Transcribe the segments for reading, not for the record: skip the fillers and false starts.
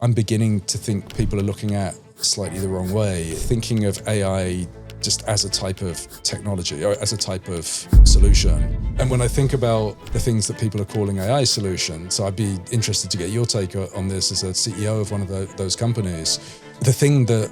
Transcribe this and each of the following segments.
I'm beginning to think people are looking at slightly the wrong way, thinking of AI just as a type of technology or as a type of solution. And when I think about the things that people are calling AI solutions, so I'd be interested to get your take on this as a CEO of one of those companies. The thing that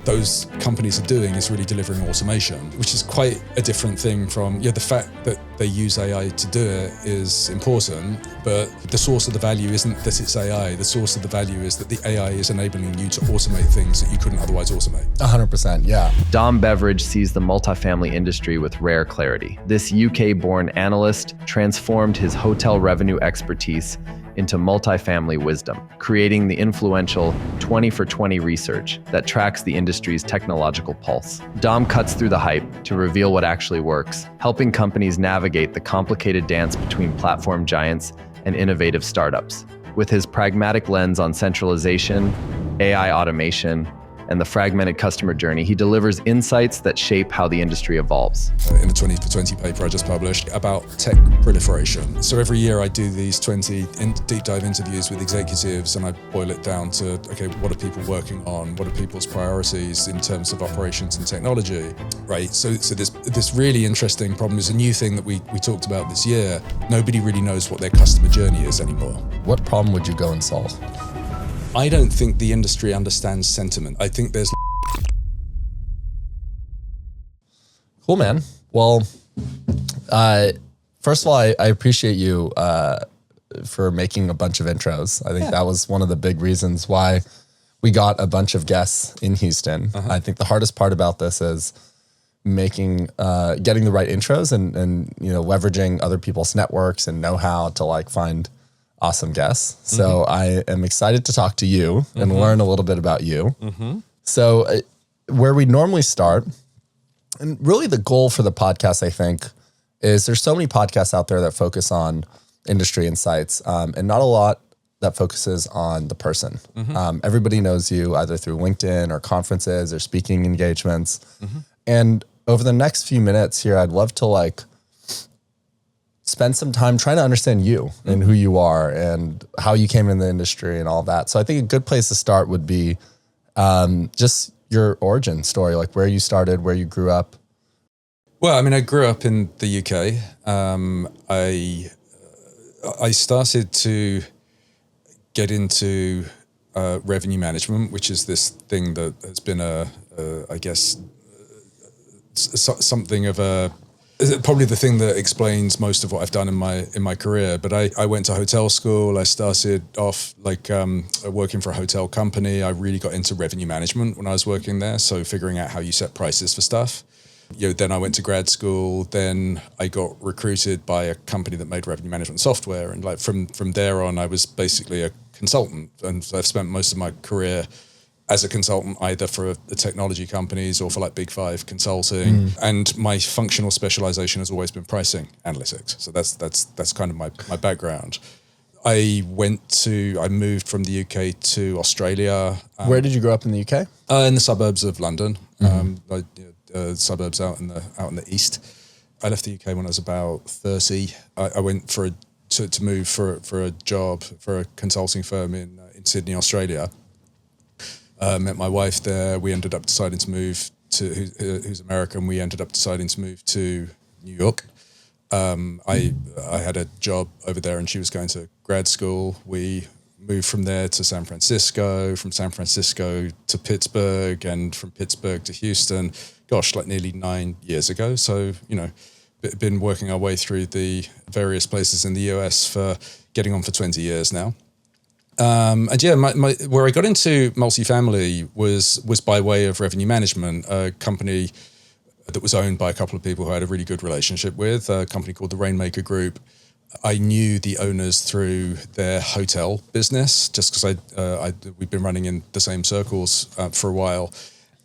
those companies are doing is really delivering automation, which is quite a different thing from, the fact that they use AI to do it is important, but the source of the value isn't that it's AI. The source of the value is that the AI is enabling you to automate things that you couldn't otherwise automate. 100%, yeah. Dom Beveridge sees the multifamily industry with rare clarity. This UK-born analyst transformed his hotel revenue expertise into multifamily wisdom, creating the influential 20 for 20 research that tracks the industry's technological pulse. Dom cuts through the hype to reveal what actually works, helping companies navigate the complicated dance between platform giants and innovative startups. With his pragmatic lens on centralization, AI automation, and the fragmented customer journey, he delivers insights that shape how the industry evolves. In the 20 for 20 paper I just published about tech proliferation. So every year I do these 20 deep dive interviews with executives, and I boil it down to, okay, what are people working on? What are people's priorities in terms of operations and technology, right? So this really interesting problem is a new thing that we talked about this year. Nobody really knows what their customer journey is anymore. What problem would you go and solve? I don't think the industry understands sentiment. I think there's... Cool, man. Well, first of all, I appreciate you for making a bunch of intros. I think that was one of the big reasons why we got a bunch of guests in Houston. I think the hardest part about this is getting the right intros and leveraging other people's networks and know-how to find awesome guests. So I am excited to talk to you and learn a little bit about you. So where we normally start, and really the goal for the podcast, I think, is there's so many podcasts out there that focus on industry insights and not a lot that focuses on the person. Everybody knows you either through LinkedIn or conferences or speaking engagements. And over the next few minutes here, I'd love to spend some time trying to understand you and who you are and how you came in the industry and all that. So I think a good place to start would be just your origin story, where you started, where you grew up. Well, I mean, I grew up in the UK. I started to get into revenue management, which is this thing that has been something of a, probably the thing that explains most of what I've done in my career. But I went to hotel school. I started off working for a hotel company. I really got into revenue management when I was working there. So figuring out how you set prices for stuff. Then I went to grad school. Then I got recruited by a company that made revenue management software. And from there on, I was basically a consultant. And so I've spent most of my career as a consultant, either for the technology companies or for Big Five consulting. And my functional specialization has always been pricing analytics. So that's kind of my background. I moved from the UK to Australia. Where did you grow up in the UK? In the suburbs of London, suburbs out in the east. I left the UK when I was about 30. I went to move for a job for a consulting firm in Sydney, Australia. Met my wife there. We ended up deciding to move who's American. We ended up deciding to move to New York. I had a job over there and she was going to grad school. We moved from there to San Francisco, from San Francisco to Pittsburgh, and from Pittsburgh to Houston. Gosh, nearly 9 years ago. So, been working our way through the various places in the US for getting on for 20 years now. Where I got into multifamily was by way of revenue management, a company that was owned by a couple of people who I had a really good relationship with, a company called the Rainmaker Group. I knew the owners through their hotel business, just because we'd been running in the same circles for a while.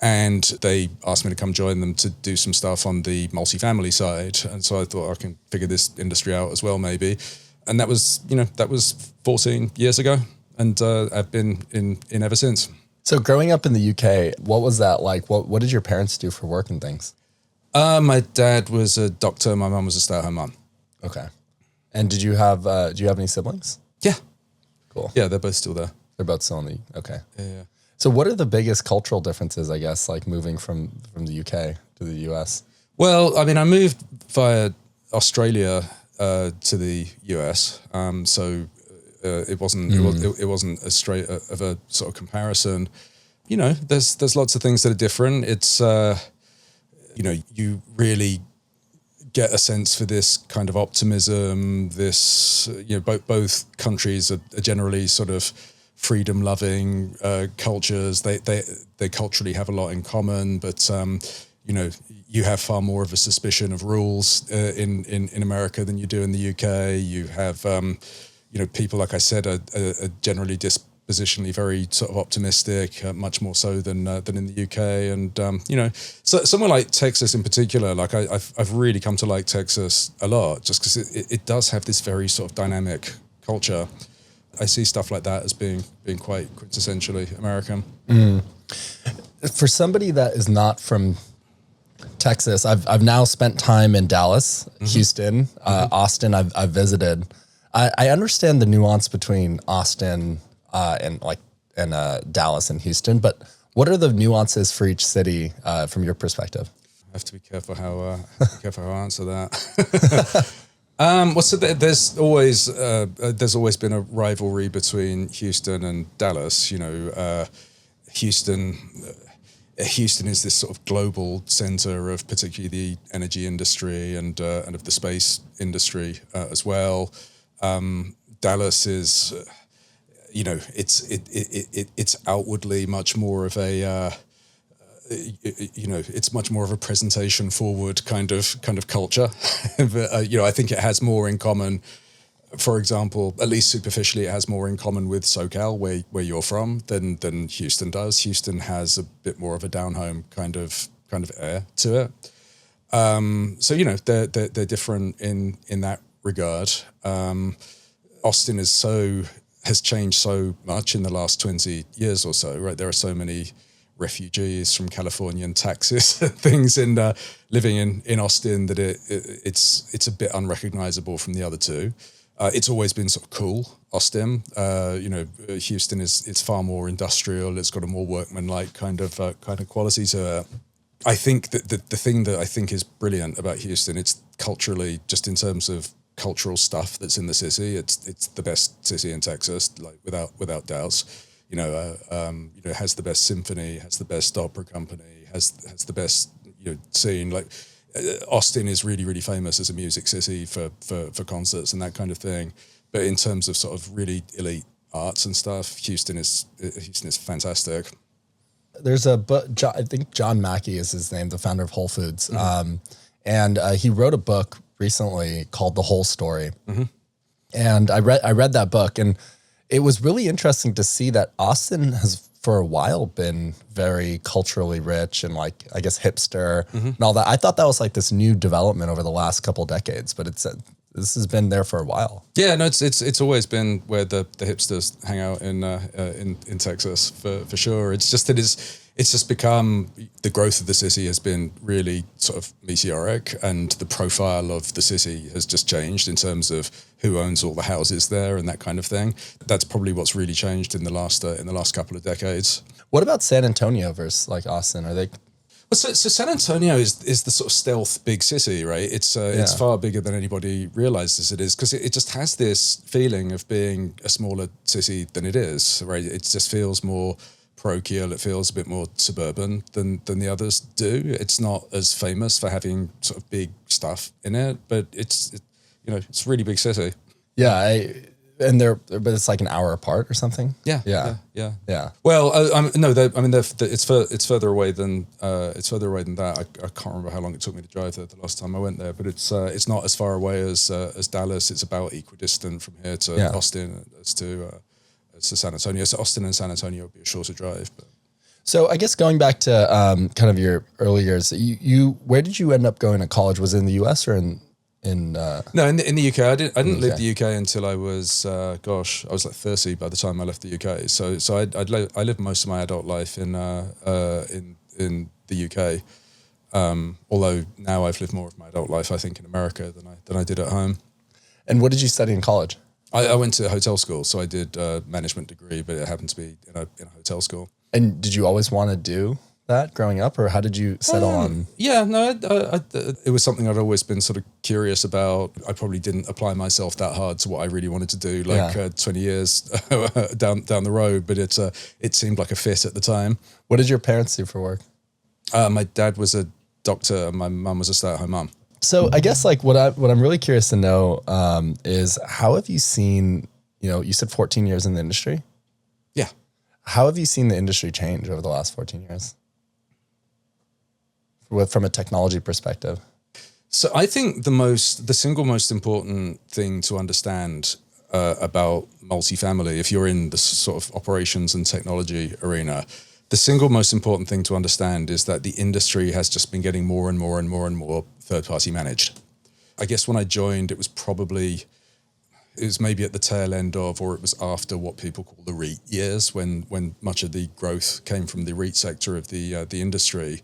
And they asked me to come join them to do some stuff on the multifamily side. And so I thought I can figure this industry out as well, maybe. And that was 14 years ago. And I've been in ever since. So growing up in the UK, what was that like? What did your parents do for work and things? My dad was a doctor. My mum was a stay-at-home mum. Okay. And do you have any siblings? Yeah. Cool. Yeah, they're both still there. They're both still in the okay. Yeah. So what are the biggest cultural differences, I guess, like moving from the UK to the US? Well, I mean, I moved via Australia to the US, so it wasn't it wasn't as straight of a sort of comparison. You know, there's lots of things that are different. It's you know, you really get a sense for this kind of optimism. This, you know, both countries are generally sort of freedom-loving cultures. They culturally have a lot in common, but you know, you have far more of a suspicion of rules in America than you do in the UK. You have you know, people, like I said, are generally dispositionally very sort of optimistic, much more so than in the UK. And you know, so somewhere like Texas in particular, like I've really come to like Texas a lot, just because it does have this very sort of dynamic culture. I see stuff like that as being quite quintessentially American. For somebody that is not from Texas, I've now spent time in Dallas, Houston, Austin. I've visited. I understand the nuance between Austin and Dallas and Houston, but what are the nuances for each city from your perspective? I have to be careful how I answer that. Well, so there's always been a rivalry between Houston and Dallas. You know, Houston is this sort of global center of particularly the energy industry and of the space industry as well. Dallas is, you know, it's outwardly much more of a you know, it's much more of a presentation forward kind of culture. But, you know, I think it has more in common. For example, at least superficially, it has more in common with SoCal, where you're from, than Houston does. Houston has a bit more of a down home kind of air to it. So you know, they're different in that regard. Austin has changed so much in the last 20 years or so, right? There are so many refugees from California and Texas things in living in Austin that it's a bit unrecognizable from the other two. It's always been sort of cool, Austin. You know, Houston it's far more industrial. It's got a more workman-like kind of quality to it. I think that the thing that I think is brilliant about Houston, it's culturally, just in terms of cultural stuff that's in the city, it's the best city in Texas, like without doubts. You know, it has the best symphony, has the best opera company, has the best, you know, scene. Like Austin is really, really famous as a music city for concerts and that kind of thing. But in terms of sort of really elite arts and stuff, Houston is fantastic. There's a book, I think John Mackey is his name, the founder of Whole Foods. And he wrote a book recently called The Whole Story. And I read that book, and it was really interesting to see that Austin has for a while been very culturally rich and, like, I guess hipster and all that. I thought that was like this new development over the last couple of decades, but this has been there for a while. Yeah, no, it's always been where the hipsters hang out in Texas for sure. It's just that it's just become, the growth of the city has been really sort of meteoric, and the profile of the city has just changed in terms of who owns all the houses there and that kind of thing. That's probably what's really changed in the last couple of decades. What about San Antonio versus like Austin? Are they? Well, so San Antonio is the sort of stealth big city, right? It's far bigger than anybody realizes it is, because it just has this feeling of being a smaller city than it is, right? It just feels more parochial. It feels a bit more suburban than the others do. It's not as famous for having sort of big stuff in it, but it's a really big city. Yeah, but it's like an hour apart or something. Yeah. Well, it's further away than that. I can't remember how long it took me to drive there the last time I went there, but it's not as far away as Dallas. It's about equidistant from here to Austin as to San Antonio. So Austin and San Antonio would be a shorter drive. But. So I guess going back to kind of your early years, you where did you end up going to college? Was it in the U.S. or in No, in the UK. I didn't leave the UK until I was I was like 30 by the time I left the UK. So I lived most of my adult life in the UK. Although now I've lived more of my adult life, I think, in America than I did at home. And what did you study in college? I went to hotel school, so I did a management degree, but it happened to be in a hotel school. And did you always want to do that growing up, or how did you settle on? Yeah, no, it was something I'd always been sort of curious about. I probably didn't apply myself that hard to what I really wanted to do, 20 years down the road, but it seemed like a fit at the time. What did your parents do for work? My dad was a doctor, and my mum was a stay-at-home mum. So I guess like what I'm really curious to know is how have you seen, you said 14 years in the industry? Yeah. How have you seen the industry change over the last 14 years? From a technology perspective? So I think the single most important thing to understand about multifamily, if you're in the sort of operations and technology arena, the single most important thing to understand is that the industry has just been getting more and more and more and more third-party managed. I guess when I joined, it was maybe at the tail end of, or it was after what people call the REIT years, when much of the growth came from the REIT sector of the industry.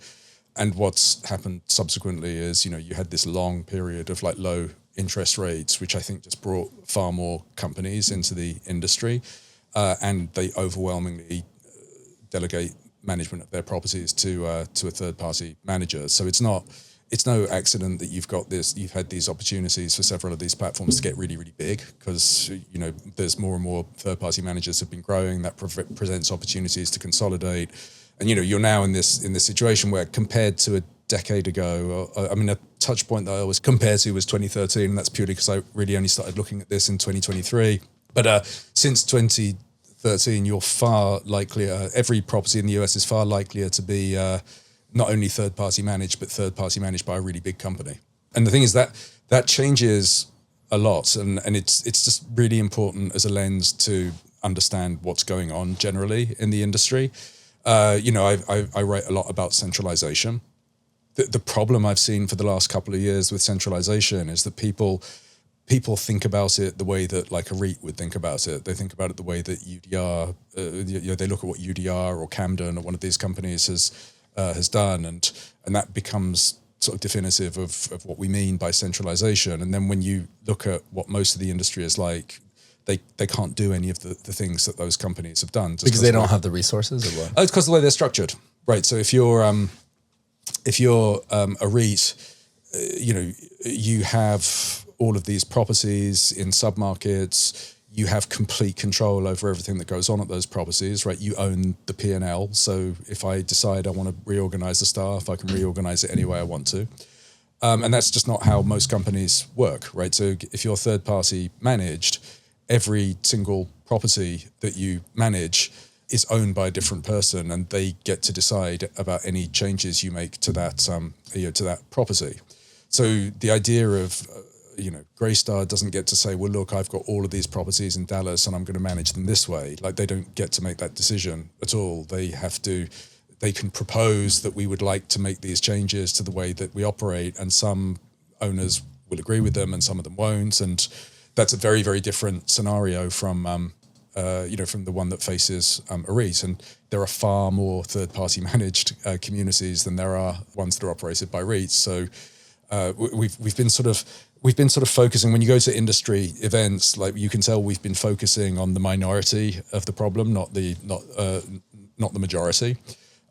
And what's happened subsequently is, you had this long period of like low interest rates, which I think just brought far more companies into the industry, and they overwhelmingly delegate management of their properties to a third-party manager. So it's no accident that you've had these opportunities for several of these platforms to get really, really big, because there's more and more third-party managers have been growing. That presents opportunities to consolidate, and you're now in this situation where, compared to a decade ago, a touch point that I always compare to was 2013, and that's purely because I really only started looking at this in 2023. But since 2013, you're far likelier. Every property in the US is far likelier to be not only third-party managed, but third-party managed by a really big company. And the thing is that changes a lot, and it's just really important as a lens to understand what's going on generally in the industry. I write a lot about centralization. The problem I've seen for the last couple of years with centralization is that people think about it the way that like a REIT would think about it. They think about it the way that UDR, they look at what UDR or Camden or one of these companies has done, and that becomes sort of definitive of what we mean by centralization. And then when you look at what most of the industry is like, they can't do any of the things that those companies have done. Because they don't have the resources, or what? It's because of the way they're structured. Right. So if you're a REIT, you have all of these properties in submarkets. You have complete control over everything that goes on at those properties, right? You own the P&L. So if I decide I want to reorganize the staff, I can reorganize it any way I want to. And that's just not how most companies work, right? So if you're third party managed, every single property that you manage is owned by a different person, and they get to decide about any changes you make to that to that property. So the idea of Greystar doesn't get to say, well, look, I've got all of these properties in Dallas and I'm going to manage them this way. Like, they don't get to make that decision at all. They can propose that we would like to make these changes to the way that we operate, and some owners will agree with them and some of them won't. And that's a very, very different scenario from the one that faces a REIT. And there are far more third-party managed communities than there are ones that are operated by REITs. So we've been sort of focusing. When you go to industry events, like, you can tell we've been focusing on the minority of the problem, not the majority.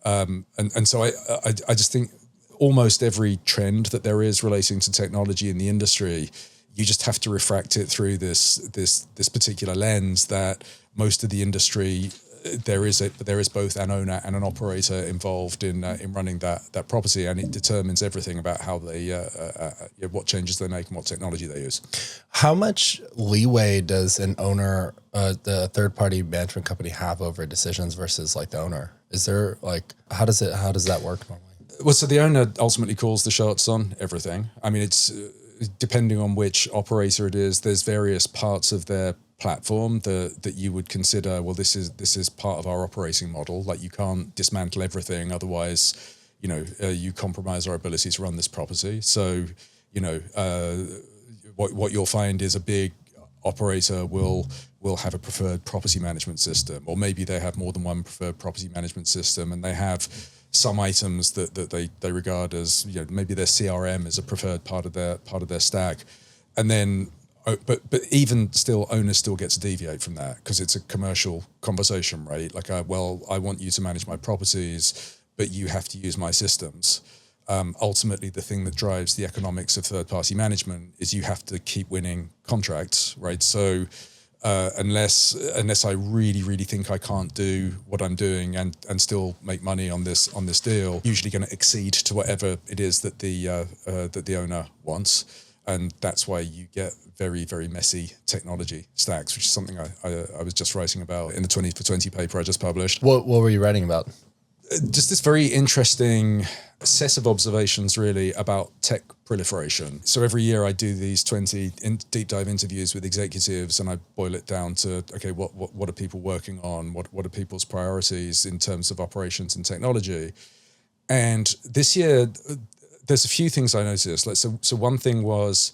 And so I just think almost every trend that there is relating to technology in the industry, you just have to refract it through this particular lens that most of the industry, there is both an owner and an operator involved in running that property, and it determines everything about how they what changes they make and what technology they use. How much leeway does an owner, the third party management company, have over decisions versus like the owner? Is there how does that work normally? Well, so the owner ultimately calls the shots on everything. I mean, it's depending on which operator it is. There's various parts of their platform that you would consider, well, this is part of our operating model. Like, you can't dismantle everything, otherwise, you compromise our ability to run this property. So, what you'll find is a big operator will have a preferred property management system, or maybe they have more than one preferred property management system, and they have some items that they regard as, maybe their CRM is a preferred part of their stack. And then but even still, owners still get to deviate from that because it's a commercial conversation, right? Like, I want you to manage my properties, but you have to use my systems. Ultimately, the thing that drives the economics of third-party management is you have to keep winning contracts, right? So unless I really, really think I can't do what I'm doing and still make money on this deal, usually going to exceed to whatever it is that the owner wants. And that's why you get very, very messy technology stacks, which is something I was just writing about in the 20 for 20 paper I just published. What were you writing about? Just this very interesting set of observations, really, about tech proliferation. So every year I do these 20 deep dive interviews with executives, and I boil it down to, okay, what are people working on? What are people's priorities in terms of operations and technology? And this year, there's a few things I noticed. So one thing was,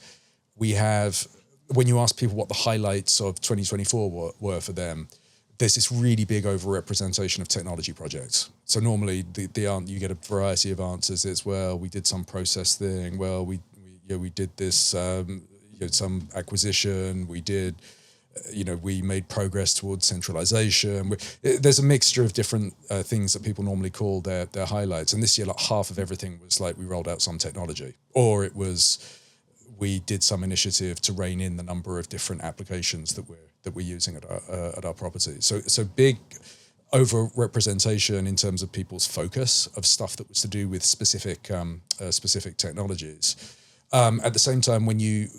we have, when you ask people what the highlights of 2024 were for them, there's this really big overrepresentation of technology projects. So normally you get a variety of answers. It's, well, we did some process thing. Well, we did this, some acquisition. We did, we made progress towards centralization. There's a mixture of different things that people normally call their highlights. And this year, like, half of everything was like, we rolled out some technology, or it was, we did some initiative to rein in the number of different applications that we're using at our property. So big over-representation in terms of people's focus of stuff that was to do with specific technologies. At the same time, when you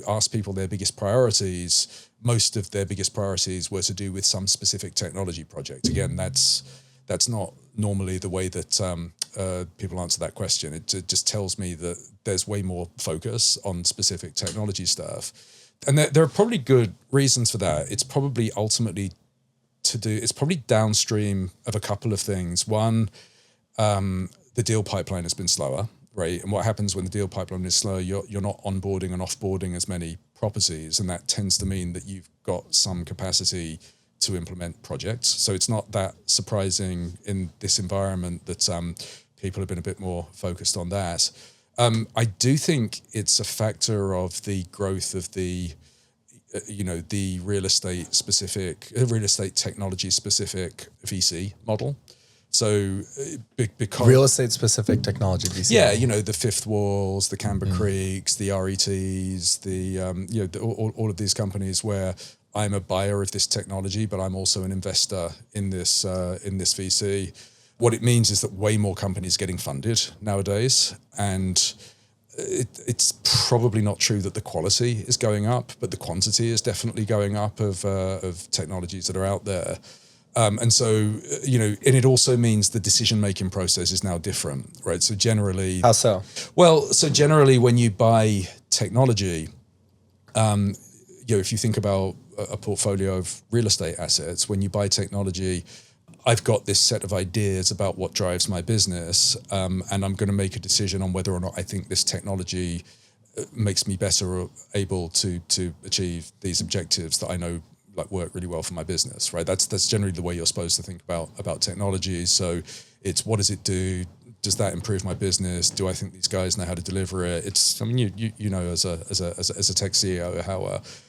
ask people their biggest priorities, most of their biggest priorities were to do with some specific technology project. Again, that's not normally the way that people answer that question. It just tells me that there's way more focus on specific technology stuff. And there are probably good reasons for that. It's probably ultimately it's probably downstream of a couple of things. One, the deal pipeline has been slower, right? And what happens when the deal pipeline is slow, you're not onboarding and offboarding as many properties, and that tends to mean that you've got some capacity to implement projects. So it's not that surprising in this environment that people have been a bit more focused on that. I do think it's a factor of the growth of the real estate technology specific VC model. So because Real estate specific technology VC. Yeah, the Fifth Walls, the Camber Creeks, the RETs, all of these companies where I'm a buyer of this technology, but I'm also an investor in this VC. What it means is that way more companies are getting funded nowadays, and it's probably not true that the quality is going up, but the quantity is definitely going up of technologies that are out there. And so, and it also means the decision-making process is now different, right? So generally... How so? Well, so generally when you buy technology, if you think about a portfolio of real estate assets, when you buy technology, I've got this set of ideas about what drives my business, and I'm going to make a decision on whether or not I think this technology makes me better or able to achieve these objectives that I know work really well for my business, right? That's generally the way you're supposed to think about technology. So it's, what does it do? Does that improve my business? Do I think these guys know how to deliver it? It's, I mean, you know, as a tech CEO,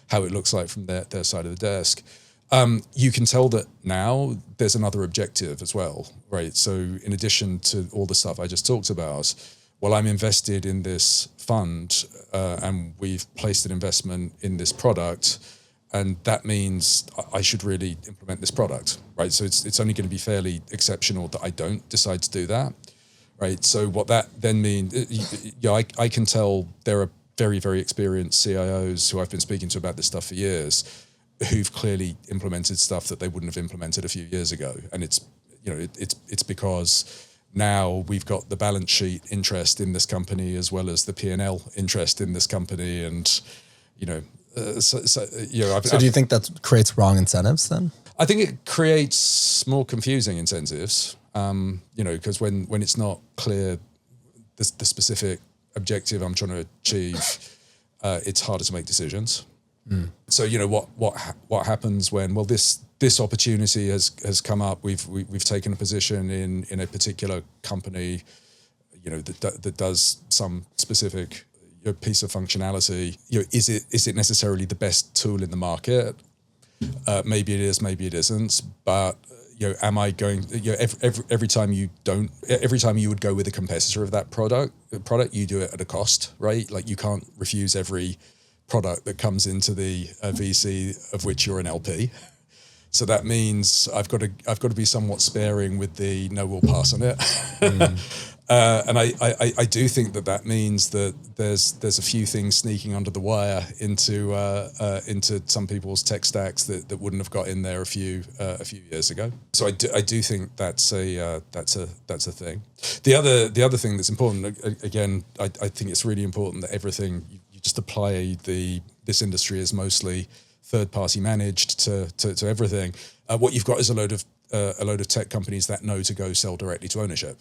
how it looks like from their side of the desk. You can tell that now there's another objective as well, right? So in addition to all the stuff I just talked about, well, I'm invested in this fund, and we've placed an investment in this product, and that means I should really implement this product, right? So it's only going to be fairly exceptional that I don't decide to do that, right? So what that then means, I can tell there are very, very experienced CIOs who I've been speaking to about this stuff for years, who've clearly implemented stuff that they wouldn't have implemented a few years ago, and it's because now we've got the balance sheet interest in this company as well as the P&L interest in this company, and So do you think that creates wrong incentives then? I think it creates more confusing incentives, because when it's not clear the specific objective I'm trying to achieve, it's harder to make decisions. So what happens when, well, this opportunity has come up, we've taken a position in a particular company, that does some specific piece of functionality, is it necessarily the best tool in the market? Maybe it is, maybe it isn't. But am I going? Every time you would go with a competitor of that product, you do it at a cost, right? Like you can't refuse every product that comes into the VC of which you're an LP. So that means I've got to be somewhat sparing with the no, we'll pass on it. And I do think that means that there's a few things sneaking under the wire into some people's tech stacks that wouldn't have got in there a few years ago. So I do think that's a thing. The other thing that's important, again, I think it's really important that everything you just apply this industry is mostly third party managed to everything. What you've got is a load of tech companies that know to go sell directly to ownership.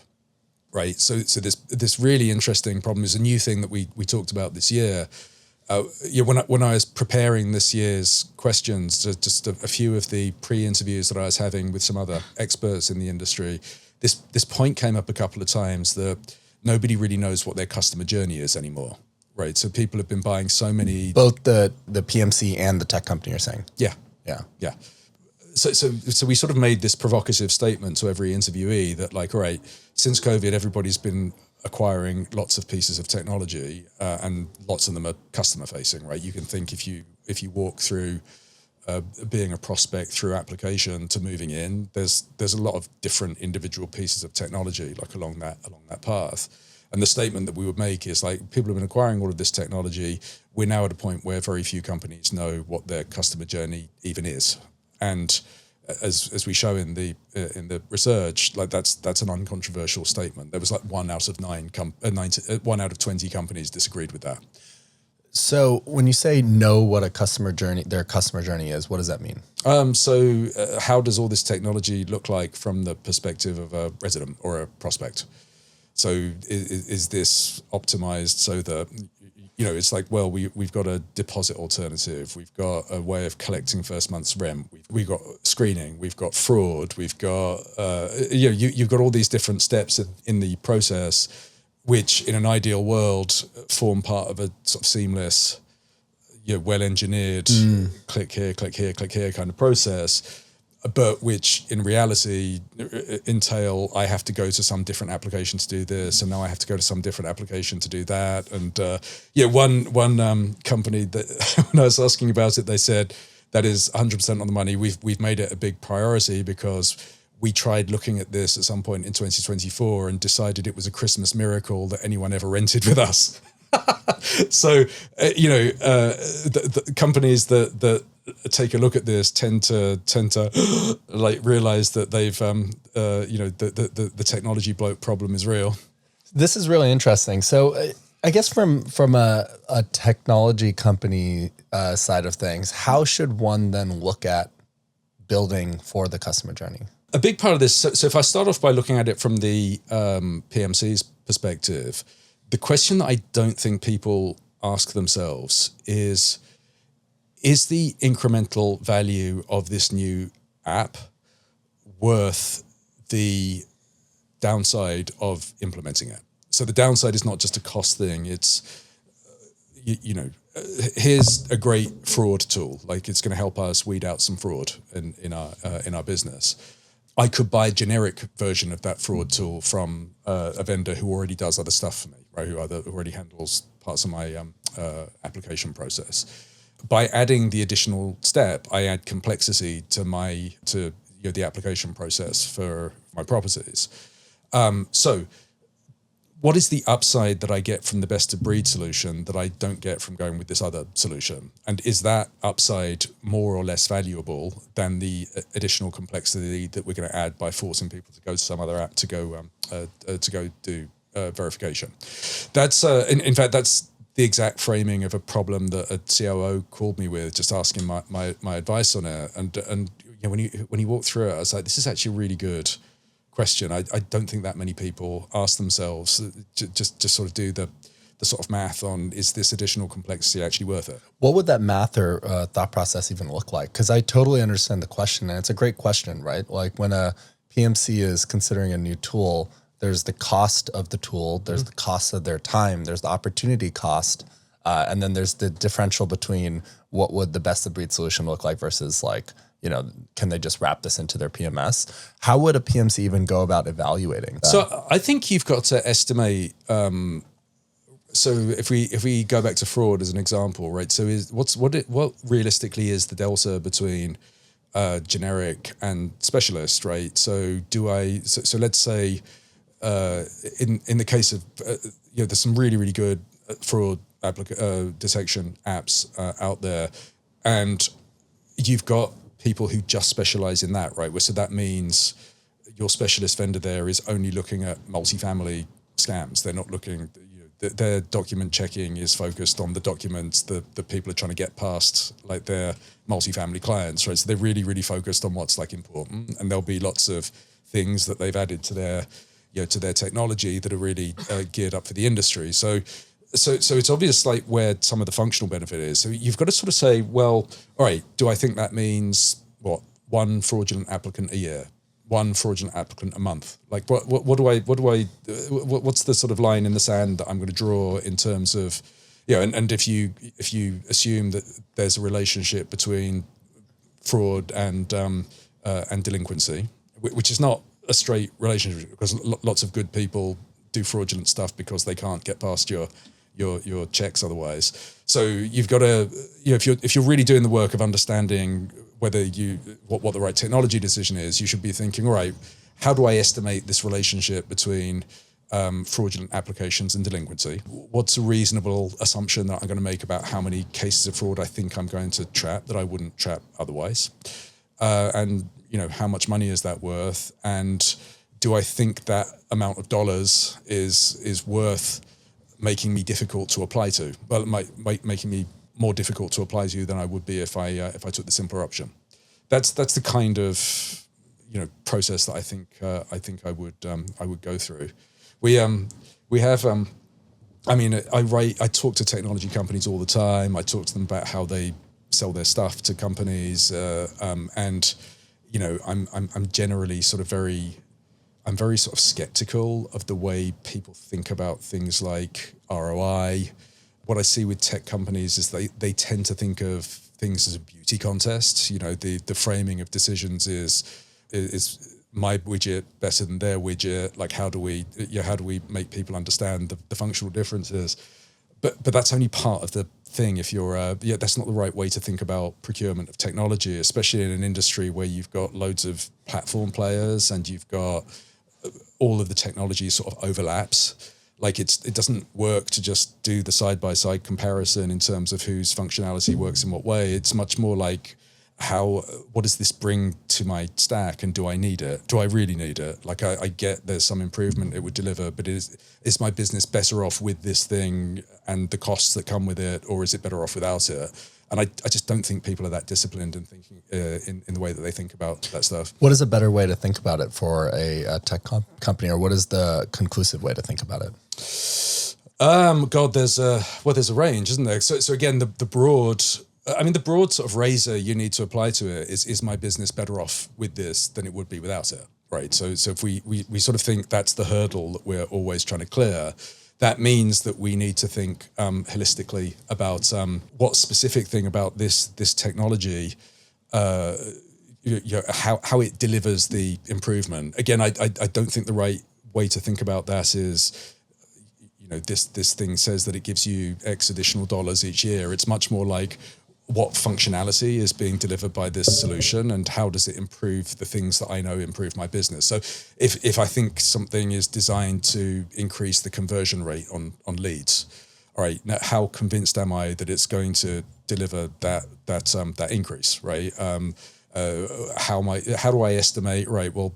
Right, so this really interesting problem is a new thing that we talked about this year. When I was preparing this year's questions, just a few of the pre-interviews that I was having with some other experts in the industry, this point came up a couple of times that nobody really knows what their customer journey is anymore. Right, so people have been buying so many, both the PMC and the tech company. You're saying, yeah. So we sort of made this provocative statement to every interviewee that, like, all right, since COVID, everybody's been acquiring lots of pieces of technology, and lots of them are customer facing, right? You can think if you walk through being a prospect through application to moving in, there's a lot of different individual pieces of technology like along that path. And the statement that we would make is like, people have been acquiring all of this technology. We're now at a point where very few companies know what their customer journey even is. And as we show in the research, like that's an uncontroversial statement. There was like 1 out of 20 companies disagreed with that. So when you say know what their customer journey is, what does that mean? How does all this technology look like from the perspective of a resident or a prospect? So is this optimized so that, it's like, well, we've got a deposit alternative. We've got a way of collecting first month's rent. We've got screening. We've got fraud. We've got, you've got all these different steps in the process, which in an ideal world form part of a sort of seamless, well-engineered click here kind of process. But which in reality entail I have to go to some different application to do this, and now I have to go to some different application to do that. And one company that when I was asking about it, they said that is 100% on the money. We've made it a big priority because we tried looking at this at some point in 2024 and decided it was a Christmas miracle that anyone ever rented with us. So the companies that take a look at this tend to like realize that they've the technology bloat problem is real. This is really interesting. So I guess from a technology company side of things, how should one then look at building for the customer journey? A big part of this, so if I start off by looking at it from the PMC's perspective, the question that I don't think people ask themselves is the incremental value of this new app worth the downside of implementing it? So the downside is not just a cost thing. It's, here's a great fraud tool. Like it's going to help us weed out some fraud in our business. I could buy a generic version of that fraud tool from a vendor who already does other stuff for me, right? Who already handles parts of my application process. By adding the additional step, I add complexity to the application process for my properties. So what is the upside that I get from the best of breed solution that I don't get from going with this other solution? And is that upside more or less valuable than the additional complexity that we're going to add by forcing people to go to some other app to go do verification? That's in fact that's the exact framing of a problem that a COO called me with, just asking my advice on it. And when he walked through it, I was like, this is actually a really good question. I don't think that many people ask themselves, just sort of do the sort of math on, is this additional complexity actually worth it? What would that math or thought process even look like? Because I totally understand the question, and it's a great question, right? Like when a PMC is considering a new tool, there's the cost of the tool, there's the cost of their time, there's the opportunity cost, and then there's the differential between what would the best of breed solution look like versus like, can they just wrap this into their PMS? How would a PMC even go about evaluating that? So I think you've got to estimate. So if we go back to fraud as an example, right? So what realistically is the delta between generic and specialist, right? So let's say in the case of there's some really good fraud detection apps out there, and you've got people who just specialize in that, right? So that means your specialist vendor there is only looking at multifamily scams. They're not looking. Their document checking is focused on the documents that people are trying to get past, like their multifamily clients, right? So they're really focused on what's like important, and there'll be lots of things that they've added to their technology that are really geared up for the industry. So it's obvious like where some of the functional benefit is. So you've got to sort of say, well, all right, do I think that means what, one fraudulent applicant a year? One fraudulent applicant a month? Like what's the sort of line in the sand that I'm going to draw in terms of, and if you assume that there's a relationship between fraud and delinquency, which is not a straight relationship, because lots of good people do fraudulent stuff because they can't get past your checks otherwise. So you've got to, if you're really doing the work of understanding whether what the right technology decision is, you should be thinking, all right, how do I estimate this relationship between fraudulent applications and delinquency? What's a reasonable assumption that I'm going to make about how many cases of fraud I think I'm going to trap that I wouldn't trap otherwise? And how much money is that worth? And do I think that amount of dollars is worth making me difficult to apply to? Well, it might making me more difficult to apply to than I would be if I took the simpler option. That's the kind of process that I think I would go through. We have I talk to technology companies all the time. I talk to them about how they sell their stuff to companies, and I'm generally I'm very sort of skeptical of the way people think about things like ROI. What I see with tech companies is they tend to think of things as a beauty contest. The framing of decisions is my widget better than their widget? Like, how do we make people understand the functional differences? But that's only part of the thing. If you're that's not the right way to think about procurement of technology, especially in an industry where you've got loads of platform players and you've got all of the technology sort of overlaps. Like it doesn't work to just do the side-by-side comparison in terms of whose functionality works in what way. It's much more like what does this bring to my stack, and do I need it? Do I really need it? Like I get there's some improvement it would deliver, but is my business better off with this thing and the costs that come with it, or is it better off without it? And I just don't think people are that disciplined in thinking in the way that they think about that stuff. What is a better way to think about it for a tech company, or what is the conclusive way to think about it? There's a range, isn't there? So again, the broad sort of razor you need to apply to it is my business better off with this than it would be without it, right? So if we sort of think that's the hurdle that we're always trying to clear, that means that we need to think holistically about what specific thing about this technology, how it delivers the improvement. Again, I don't think the right way to think about that is, this thing says that it gives you X additional dollars each year. It's much more like, what functionality is being delivered by this solution, and how does it improve the things that I know improve my business? So if I think something is designed to increase the conversion rate on leads, all right, now how convinced am I that it's going to deliver that increase, right? How do I estimate, right? Well,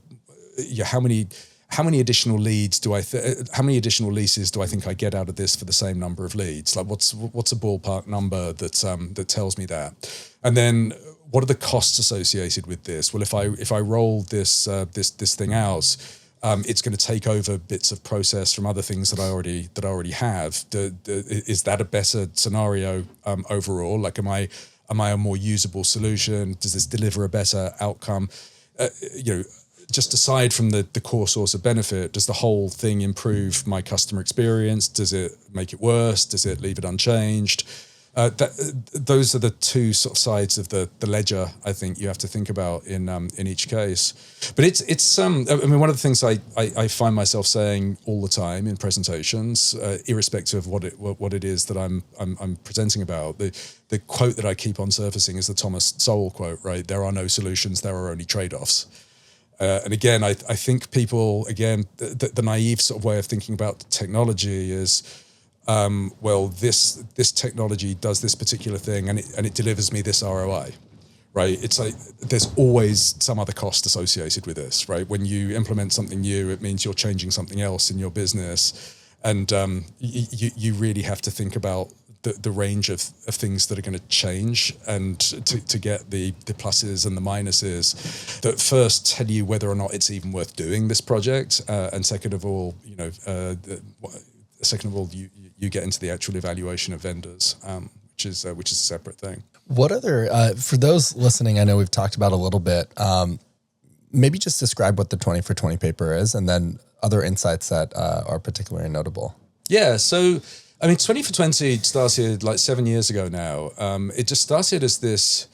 how many additional leads how many additional leases do I think I get out of this for the same number of leads? Like what's a ballpark number that tells me that? And then what are the costs associated with this? Well, if I roll this thing out, it's going to take over bits of process from other things that I already have. Is that a better scenario overall? Like, am I a more usable solution? Does this deliver a better outcome? just aside from the core source of benefit, does the whole thing improve my customer experience? Does it make it worse? Does it leave it unchanged? Those are the two sort of sides of the ledger I think you have to think about in each case. But it's I mean, one of the things I find myself saying all the time in presentations, irrespective of what it is that I'm presenting about, the quote that I keep on surfacing is the Thomas Sowell quote, right? There are no solutions, there are only trade-offs. And again, I think people, again, the naive sort of way of thinking about technology is, well, this technology does this particular thing and it delivers me this ROI, right? It's like there's always some other cost associated with this, right? When you implement something new, it means you're changing something else in your business, and you really have to think about the range of things that are going to change, and to get the pluses and the minuses that first tell you whether or not it's even worth doing this project, and second of all, you get into the actual evaluation of vendors, which is a separate thing. What other, for those listening, I know we've talked about a little bit, maybe just describe what the 20 for 20 paper is, and then other insights that are particularly notable. Yeah, so, I mean, 20 for 20 started like 7 years ago now. It just started as this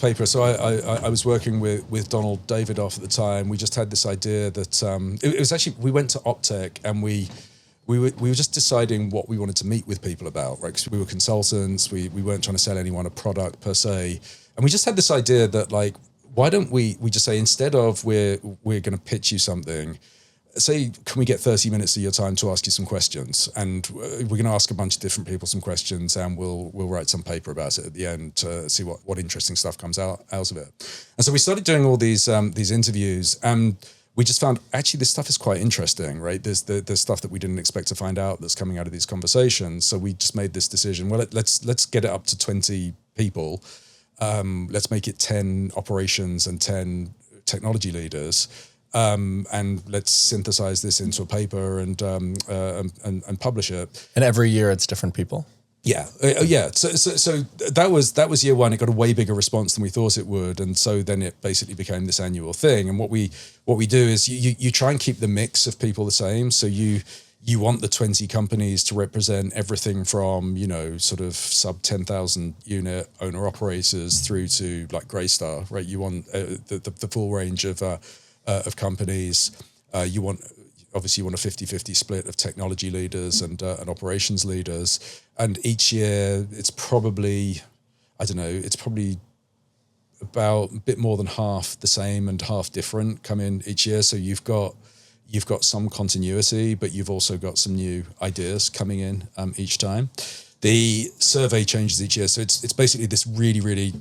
paper. So I was working with Donald Davidoff at the time. We just had this idea that it was actually, we went to Optech and we were just deciding what we wanted to meet with people about, right? Because we were consultants, we weren't trying to sell anyone a product per se. And we just had this idea that, like, why don't we just say, instead of we're going to pitch you something, say, can we get 30 minutes of your time to ask you some questions? And we're going to ask a bunch of different people some questions, and we'll write some paper about it at the end to see what interesting stuff comes out of it. And so we started doing all these interviews, and we just found actually this stuff is quite interesting, right? There's stuff that we didn't expect to find out that's coming out of these conversations. So we just made this decision. Well, let's get it up to 20 people. Let's make it 10 operations and 10 technology leaders. And let's synthesize this into a paper and publish it. And every year it's different people? Yeah, yeah. So that was year one. It got a way bigger response than we thought it would, and so then it basically became this annual thing. And what we do is you try and keep the mix of people the same. So you want the 20 companies to represent everything from, sort of sub 10,000 unit owner operators through to like Greystar, right? You want the full range of companies. You want a 50-50 split of technology leaders and operations leaders. And each year it's probably, it's probably about a bit more than half the same and half different come in each year. So you've got some continuity, but you've also got some new ideas coming in each time. The survey changes each year. So it's basically this really, really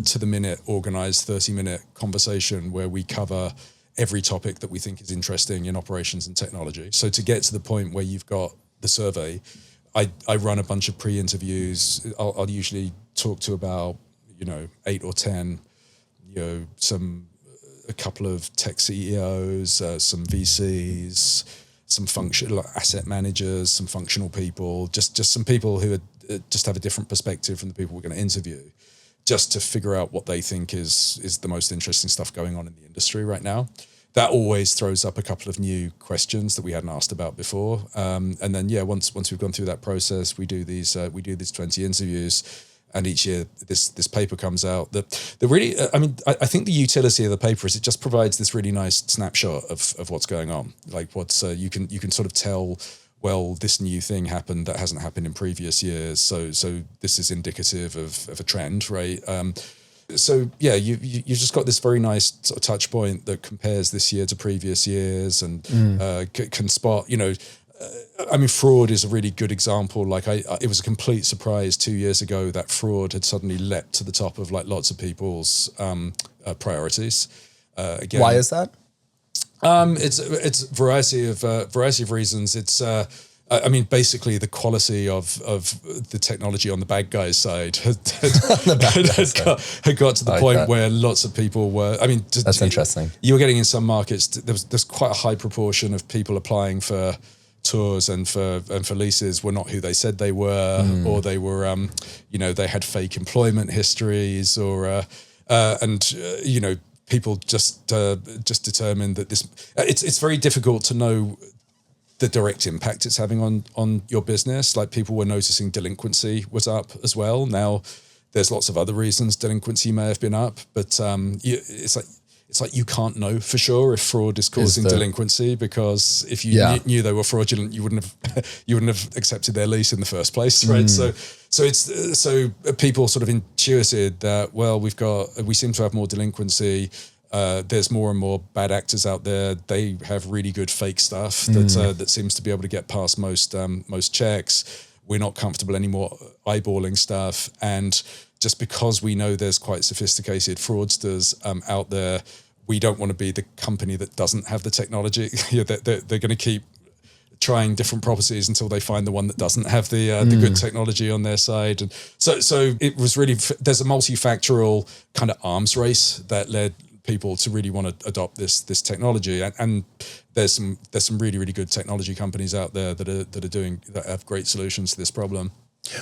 to the minute organized 30-minute conversation where we cover every topic that we think is interesting in operations and technology. So to get to the point where you've got the survey, I run a bunch of pre-interviews. I'll usually talk to about 8 or 10, a couple of tech CEOs, some VCs, some asset managers, some functional people, just some people who just have a different perspective from the people we're going to interview, just to figure out what they think is the most interesting stuff going on in the industry right now. That always throws up a couple of new questions that we hadn't asked about before. And then, once we've gone through that process, we do these 20 interviews, and each year this paper comes out. The really, I think the utility of the paper is it just provides this really nice snapshot of what's going on. Like what's you can sort of tell, well, this new thing happened that hasn't happened in previous years. So this is indicative of a trend, right? You've just got this very nice sort of touch point that compares this year to previous years and can spot, fraud is a really good example. Like it was a complete surprise 2 years ago that fraud had suddenly leapt to the top of like lots of people's priorities. Again, why is that? It's variety of reasons. It's basically the quality of the technology on the bad guys' side had got to the point where lots of people were. That's interesting. You were getting in some markets. There's quite a high proportion of people applying for tours and for leases were not who they said they were, or they were they had fake employment histories, or people just determine that this. It's very difficult to know the direct impact it's having on your business. Like people were noticing delinquency was up as well. Now there's lots of other reasons delinquency may have been up, but it's like you can't know for sure if fraud is causing delinquency, because if you knew they were fraudulent, you wouldn't have accepted their lease in the first place, right? So people sort of intuited that, well, we seem to have more delinquency. There's more and more bad actors out there. They have really good fake stuff that seems to be able to get past most checks. We're not comfortable anymore eyeballing stuff, and just because we know there's quite sophisticated fraudsters out there, we don't want to be the company that doesn't have the technology. They're going to keep trying different properties until they find the one that doesn't have the good technology on their side. And so it was really, there's a multifactorial kind of arms race that led people to really want to adopt this technology, and there's some really, really good technology companies out there that have great solutions to this problem.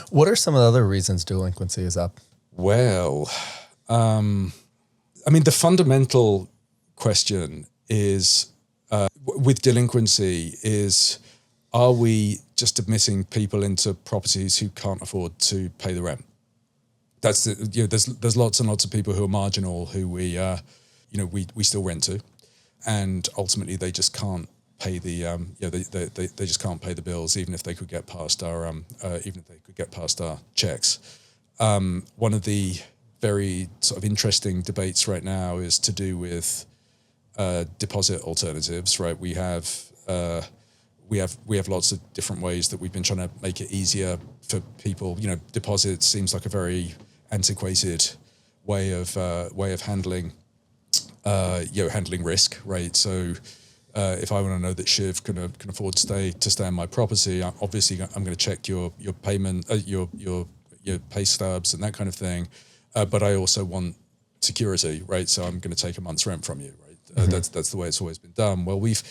What are some of the other reasons delinquency is up? Well, I mean, the fundamental question is with delinquency is, are we just admitting people into properties who can't afford to pay the rent? That's there's lots and lots of people who are marginal who we still rent to, and ultimately they just can't pay the they just can't pay the bills, even if they could get past our checks. One of the very sort of interesting debates right now is to do with deposit alternatives. Right, we have lots of different ways that we've been trying to make it easier for people. Deposits seems like a very antiquated way of handling handling risk, right? So if I want to know that Shiv can afford to stay on my property, obviously I'm going to check your payment, your pay stubs and that kind of thing. But I also want security, right? So I'm going to take a month's rent from you, right? That's the way it's always been done. Well, we've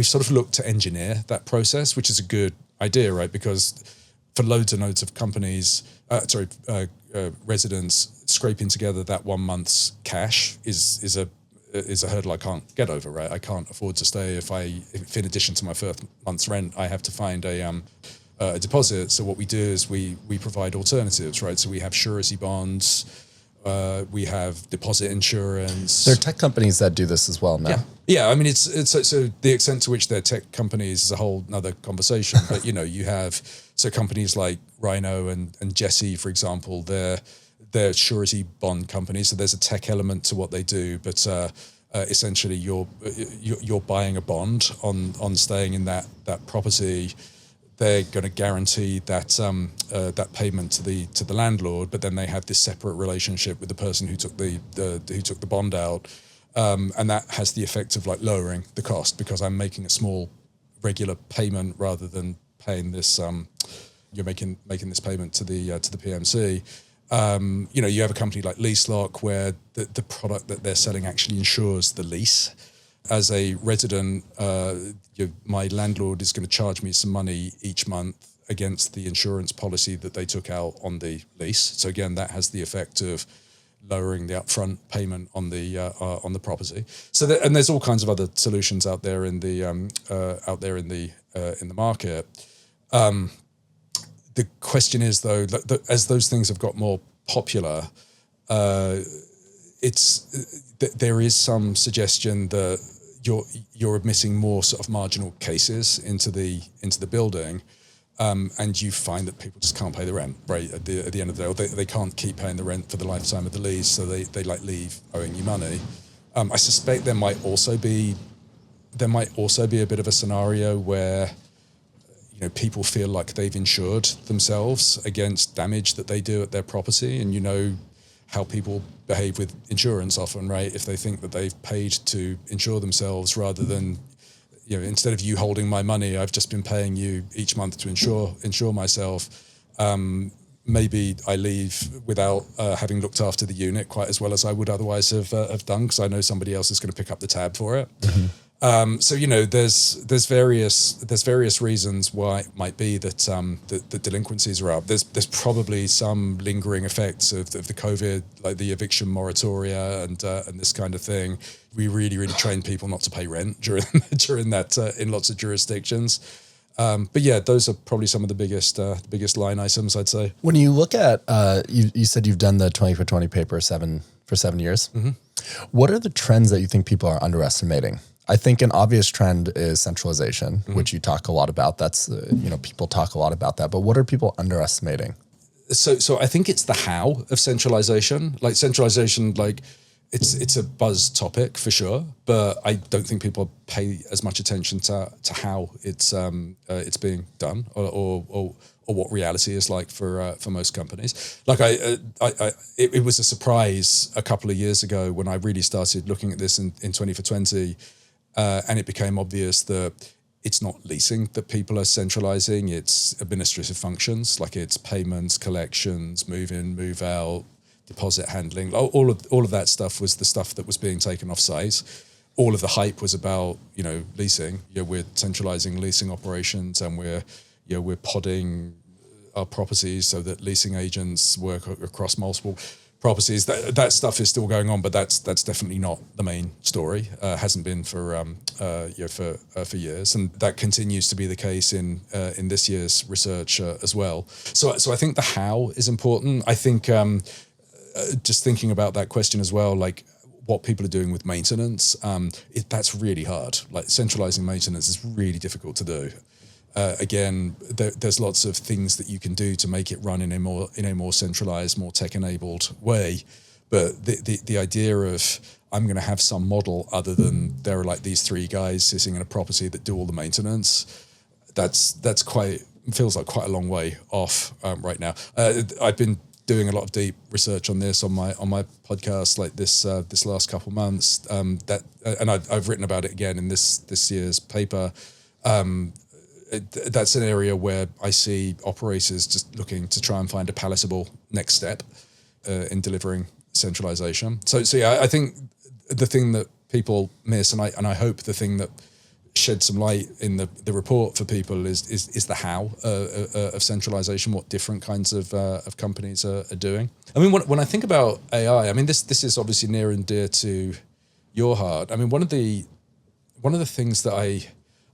sort of looked to engineer that process, which is a good idea, right? Because for loads and loads of companies, residents, scraping together that 1 month's cash is a hurdle I can't get over, right? I can't afford to stay if in addition to my first month's rent, I have to find a deposit. So what we do is we provide alternatives, right? So we have surety bonds, we have deposit insurance. There are tech companies that do this as well now. Yeah. I mean, it's so the extent to which they're tech companies is a whole nother conversation. But you have companies like Rhino and Jesse, for example, they're surety bond companies. So there's a tech element to what they do, but essentially you're buying a bond on staying in that property. They're going to guarantee that that payment to the landlord, but then they have this separate relationship with the person who took the bond out, and that has the effect of like lowering the cost because I'm making a small regular payment rather than paying this. You're making this payment to the PMC. You have a company like LeaseLock where the product that they're selling actually insures the lease. As a resident, my landlord is going to charge me some money each month against the insurance policy that they took out on the lease. So again, that has the effect of lowering the upfront payment on the property. So and there's all kinds of other solutions out there in the market. The question is though, that as those things have got more popular, there is some suggestion that you're admitting more sort of marginal cases into the building, and you find that people just can't pay the rent, right? At the end of the day, or they can't keep paying the rent for the lifetime of the lease, so they like leave owing you money. I suspect there might also be a bit of a scenario where people feel like they've insured themselves against damage that they do at their property, and how people behave with insurance often, right? If they think that they've paid to insure themselves rather than, instead of you holding my money, I've just been paying you each month to insure myself. Maybe I leave without having looked after the unit quite as well as I would otherwise have done, because I know somebody else is going to pick up the tab for it. So there's various reasons why it might be that the delinquencies are up. There's probably some lingering effects of the COVID, like the eviction moratoria and this kind of thing. We really trained people not to pay rent during that in lots of jurisdictions. But yeah, those are probably some of the biggest line items, I'd say. When you look at you said you've done the 20 for 20 paper for 7 years. Mm-hmm. What are the trends that you think people are underestimating? I think an obvious trend is centralization, mm-hmm. which you talk a lot about. That's, people talk a lot about that, but what are people underestimating? So I think it's the how of centralization. Like centralization, like it's a buzz topic for sure, but I don't think people pay as much attention to how it's being done or what reality is like for most companies. Like it was a surprise a couple of years ago when I really started looking at this in 20 for 20. And it became obvious that it's not leasing that people are centralizing, it's administrative functions, like it's payments, collections, move in, move out, deposit handling. All of that stuff was the stuff that was being taken off site. All of the hype was about, leasing. We're centralizing leasing operations and we're podding our properties so that leasing agents work across multiple properties. That stuff is still going on, but that's definitely not the main story. Hasn't been for years, and that continues to be the case in this year's research as well. So I think the how is important. I think just thinking about that question as well, like what people are doing with maintenance, that's really hard. Like centralizing maintenance is really difficult to do. Again, there's lots of things that you can do to make it run in a more centralized, more tech-enabled way. But the idea of I'm going to have some model other than there are like these three guys sitting in a property that do all the maintenance, that's feels like quite a long way off right now. I've been doing a lot of deep research on this on my podcast like this last couple of months. And I've written about it again in this year's paper. That's an area where I see operators just looking to try and find a palatable next step in delivering centralization. So yeah, I think the thing that people miss, and I hope the thing that sheds some light in the report for people is the how of centralization, what different kinds of companies are doing. I mean, when I think about AI, I mean this is obviously near and dear to your heart. I mean, one of the things that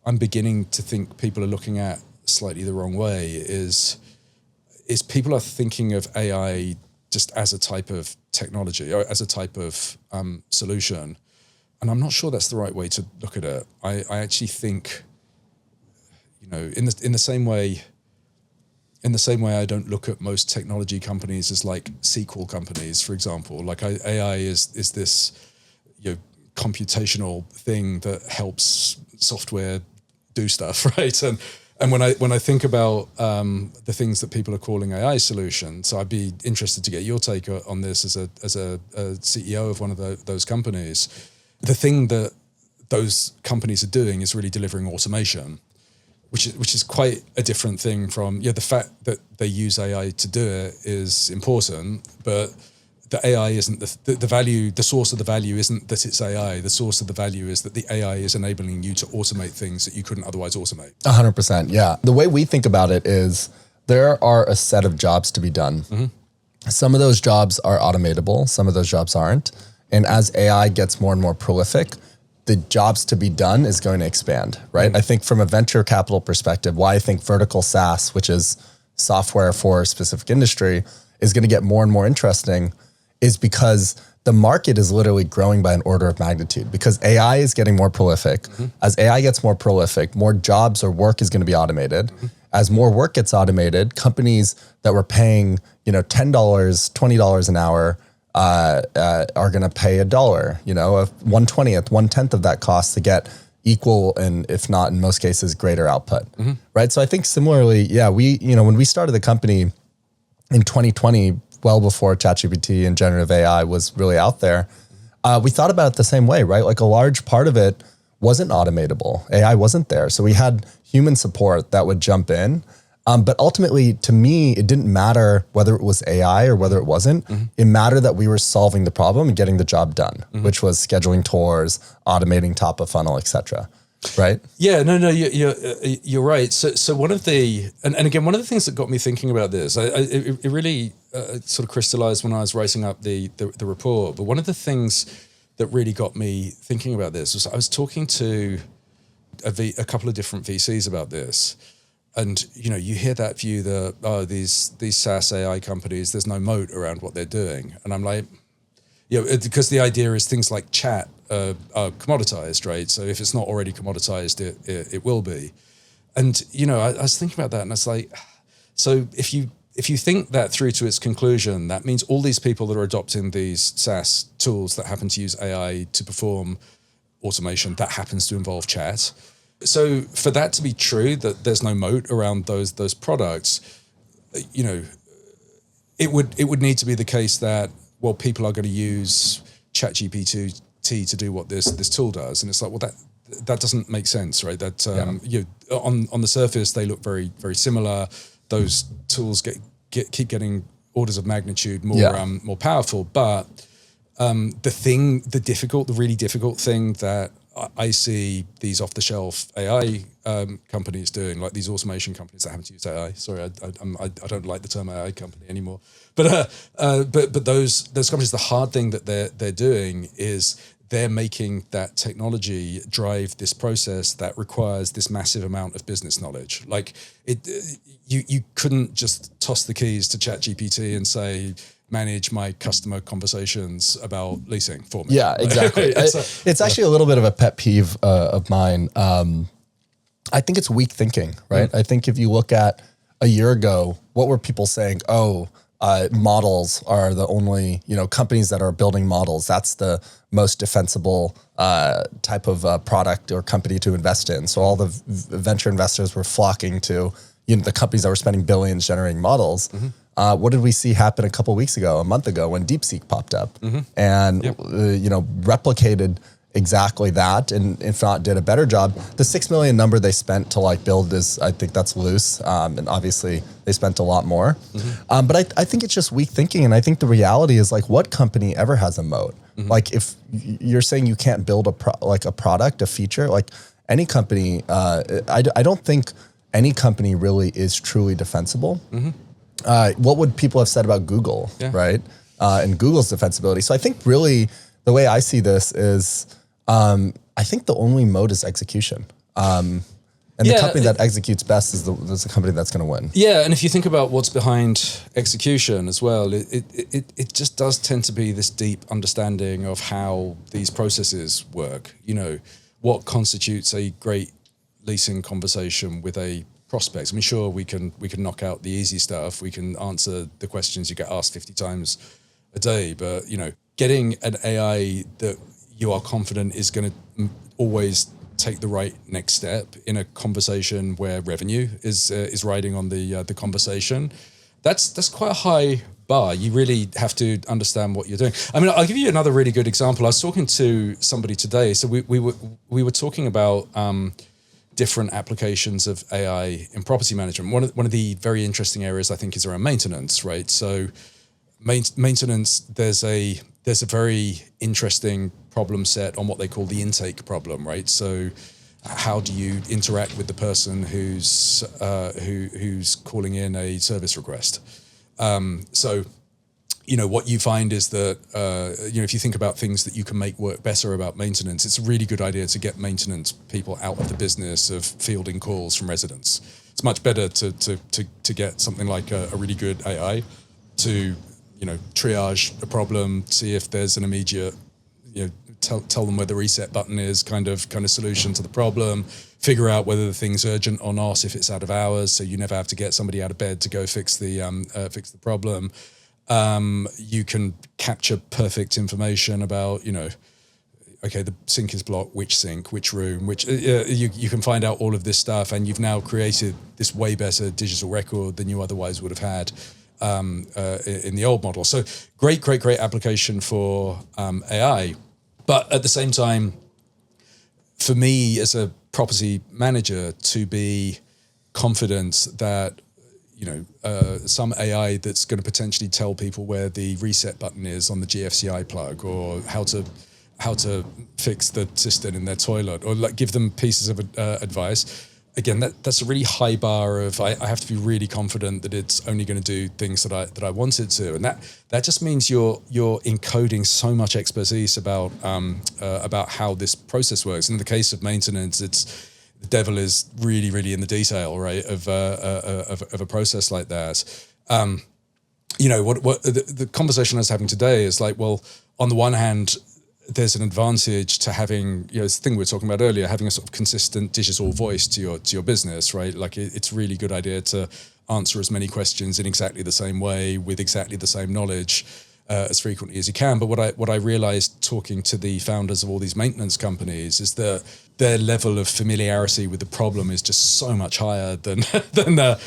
I'm beginning to think people are looking at slightly the wrong way is people are thinking of AI just as a type of technology or as a type of solution. And I'm not sure that's the right way to look at it. I actually think, in the same way I don't look at most technology companies as like sequel companies, for example. Like AI is this, computational thing that helps software do stuff, right? And when I think about the things that people are calling AI solutions, so I'd be interested to get your take on this as a CEO of one of those companies. The thing that those companies are doing is really delivering automation, which is quite a different thing from the fact that they use AI to do it is important, but the AI isn't the value. The source of the value isn't that it's AI. The source of the value is that the AI is enabling you to automate things that you couldn't otherwise automate. 100%. Yeah. The way we think about it is there are a set of jobs to be done. Mm-hmm. Some of those jobs are automatable. Some of those jobs aren't. And as AI gets more and more prolific, the jobs to be done is going to expand, right? Mm-hmm. I think from a venture capital perspective, why I think vertical SaaS, which is software for a specific industry, is going to get more and more interesting is because the market is literally growing by an order of magnitude because AI is getting more prolific. Mm-hmm. As AI gets more prolific, more jobs or work is going to be automated. Mm-hmm. As more work gets automated, companies that were paying, $10, $20 an hour are going to pay $1, a 1/20th, 1/10 of that cost to get equal and if not in most cases greater output, mm-hmm. right? So I think similarly, when we started the company in 2020, well before ChatGPT and generative AI was really out there, we thought about it the same way, right? Like a large part of it wasn't automatable. AI wasn't there. So we had human support that would jump in But ultimately, to me, it didn't matter whether it was AI or whether it wasn't. It mattered that we were solving the problem and getting the job done, which was scheduling tours, automating top of funnel, et cetera. Right? Yeah, no, you're right. So one of the, and again, one of the things that got me thinking about this, it really sort of crystallized when I was writing up the report. But one of the things that really got me thinking about this was I was talking to a couple of different VCs about this. And, you hear that view that, these SaaS AI companies, there's no moat around what they're doing. And I'm like, because the idea is things like chat are commoditized, right? So if it's not already commoditized, it will be. And, I was thinking about that and it's like, so if you think that through to its conclusion, that means all these people that are adopting these SaaS tools that happen to use AI to perform automation, that happens to involve chat. So for that to be true, that there's no moat around those products, it would need to be the case that, well, people are going to use ChatGPT to do what this tool does, and it's like, well, that doesn't make sense, right? That on the surface they look very, very similar. Those tools keep getting orders of magnitude more powerful, but the really difficult thing that I see these off-the-shelf AI companies doing, like these automation companies that happen to use AI. Sorry, I don't like the term AI company anymore. But those companies, the hard thing that they're doing is they're making that technology drive this process that requires this massive amount of business knowledge. Like you couldn't just toss the keys to ChatGPT and say, manage my customer conversations about leasing for me. Yeah, exactly. It's actually a little bit of a pet peeve of mine. I think it's weak thinking, right? I think if you look at a year ago, what were people saying? Models are the only, companies that are building models. That's the most defensible type of product or company to invest in. So all the venture investors were flocking to the companies that were spending billions generating models. What did we see happen a month ago, when DeepSeek popped up and replicated exactly that, and if not did a better job. The 6 million number they spent to build is, I think that's loose, and obviously they spent a lot more. But I think it's just weak thinking, and I think the reality is, what company ever has a moat? If you're saying you can't build a product, a feature, any company, I don't think any company really is truly defensible. What would people have said about Google, right? And Google's defensibility. So I think really the way I see this is, I think the only mode is execution. And the company that executes best is the company that's going to win. Yeah, and if you think about what's behind execution as well, it just does tend to be this deep understanding of how these processes work. What constitutes a great leasing conversation with a prospect. I mean, sure, we can knock out the easy stuff. We can answer the questions you get asked 50 times a day, but getting an AI that you are confident is going to always take the right next step in a conversation where revenue is riding on the conversation. That's quite a high bar. You really have to understand what you're doing. I mean, I'll give you another really good example. I was talking to somebody today. So we were talking about different applications of AI in property management. One of the very interesting areas, I think, is around maintenance, right? So maintenance, there's a very interesting problem set on what they call the intake problem, right? So how do you interact with the person who's calling in a service request? What you find is that, if you think about things that you can make work better about maintenance, it's a really good idea to get maintenance people out of the business of fielding calls from residents. It's much better to get something like a really good AI to, triage a problem, see if there's an immediate, tell them where the reset button is, kind of solution to the problem, figure out whether the thing's urgent or not, if it's out of hours, so you never have to get somebody out of bed to go fix the problem. You can capture perfect information about, okay, the sink is blocked, which sink, which room, you can find out all of this stuff, and you've now created this way better digital record than you otherwise would have had in the old model. So great application for AI. But at the same time, for me as a property manager to be confident that some AI that's going to potentially tell people where the reset button is on the GFCI plug, or how to fix the cistern in their toilet, or like give them pieces of advice. Again, that's a really high bar of I have to be really confident that it's only going to do things that I want it to, and that just means you're encoding so much expertise about how this process works. In the case of maintenance, it's the devil is really, really in the detail, right? Of a process like that. What the conversation I was having today is like, well, on the one hand, there's an advantage to having, this thing we were talking about earlier, having a sort of consistent digital voice to your business, right? Like it's a really good idea to answer as many questions in exactly the same way with exactly the same knowledge as frequently as you can. But what I realized talking to the founders of all these maintenance companies is that their level of familiarity with the problem is just so much higher than a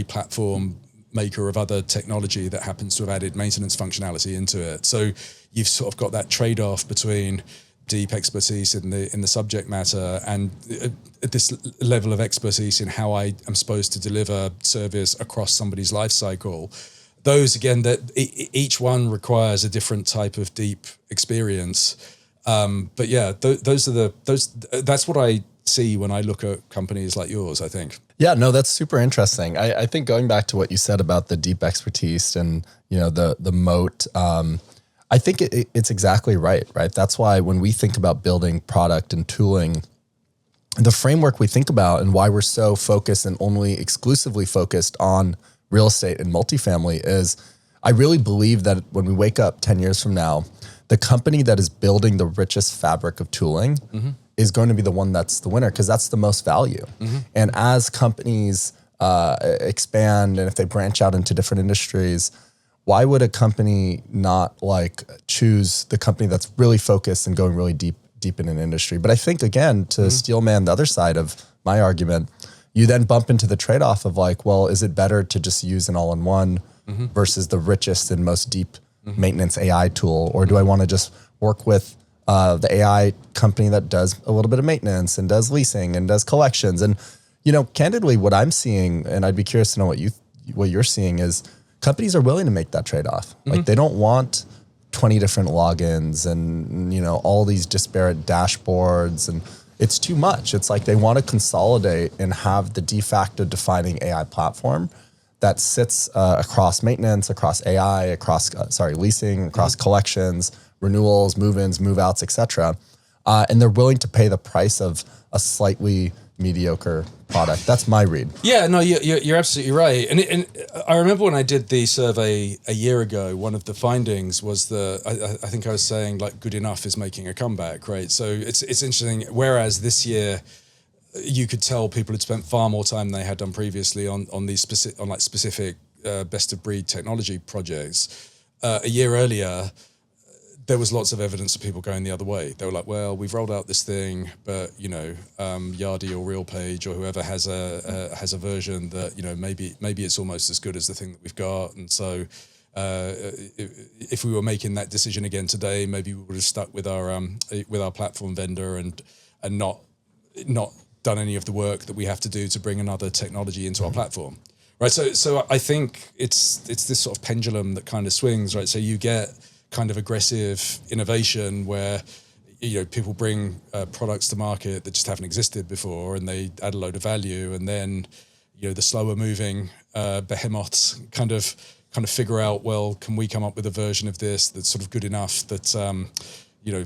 platform maker of other technology that happens to have added maintenance functionality into it. So you've sort of got that trade-off between deep expertise in the subject matter and this level of expertise in how I am supposed to deliver service across somebody's life cycle. Those, again, that each one requires a different type of deep experience. But yeah, that's what I see when I look at companies like yours, I think. Yeah, no, that's super interesting. I think going back to what you said about the deep expertise and, the moat, I think it's exactly right? That's why when we think about building product and tooling, the framework we think about and why we're so focused and only exclusively focused on real estate and multifamily is I really believe that when we wake up 10 years from now, the company that is building the richest fabric of tooling is going to be the one that's the winner, because that's the most value. And as companies expand and if they branch out into different industries, why would a company not choose the company that's really focused and going really deep in an industry? But I think, again, to steelman the other side of my argument, you then bump into the trade-off of well, is it better to just use an all-in-one versus the richest and most deep maintenance AI tool? Or do I want to just work with the AI company that does a little bit of maintenance and does leasing and does collections? And, candidly, what I'm seeing, and I'd be curious to know what you're seeing, is companies are willing to make that trade-off. They don't want 20 different logins and, all these disparate dashboards, and it's too much. It's they want to consolidate and have the de facto defining AI platform that sits across maintenance, across AI, across leasing, across collections, renewals, move-ins, move-outs, et cetera. And they're willing to pay the price of a slightly mediocre product. That's my read. Yeah, no, you're absolutely right. And I remember when I did the survey a year ago, one of the findings was I think I was saying good enough is making a comeback, right? So it's interesting. Whereas this year, you could tell people had spent far more time than they had done previously on these specific best of breed technology projects. A year earlier, there was lots of evidence of people going the other way. They were like, well, we've rolled out this thing, but Yardi or RealPage or whoever has a version that maybe it's almost as good as the thing that we've got. And so if we were making that decision again today, maybe we would have stuck with our platform vendor and not done any of the work that we have to do to bring another technology into our platform. Right. So I think it's this sort of pendulum that kind of swings, right? So you get kind of aggressive innovation where people bring products to market that just haven't existed before, and they add a load of value, and then the slower moving behemoths kind of figure out, well, can we come up with a version of this that's sort of good enough that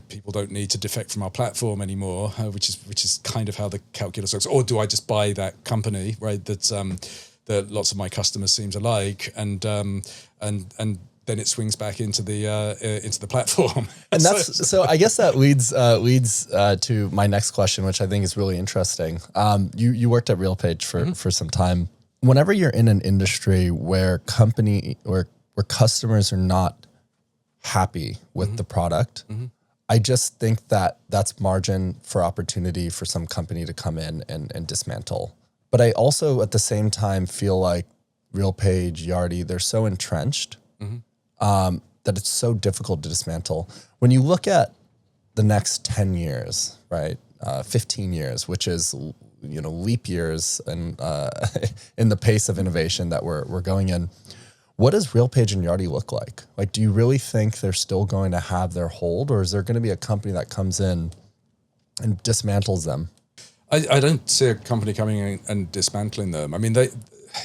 people don't need to defect from our platform anymore, which is kind of how the calculus works. Or do I just buy that company, right? That lots of my customers seem to like, and then it swings back into the platform. And so I guess that leads to my next question, which I think is really interesting. You worked at RealPage for some time. Whenever you're in an industry where customers are not happy with the product, I just think that that's margin for opportunity for some company to come in and dismantle. But I also at the same time feel like RealPage, Yardi, they're so entrenched that it's so difficult to dismantle. When you look at the next 10 years, right, 15 years, which is leap years and in the pace of innovation that we're going in. What does RealPage and Yardi look like? Like, do you really think they're still going to have their hold, or is there going to be a company that comes in and dismantles them? I don't see a company coming in and dismantling them. I mean, they,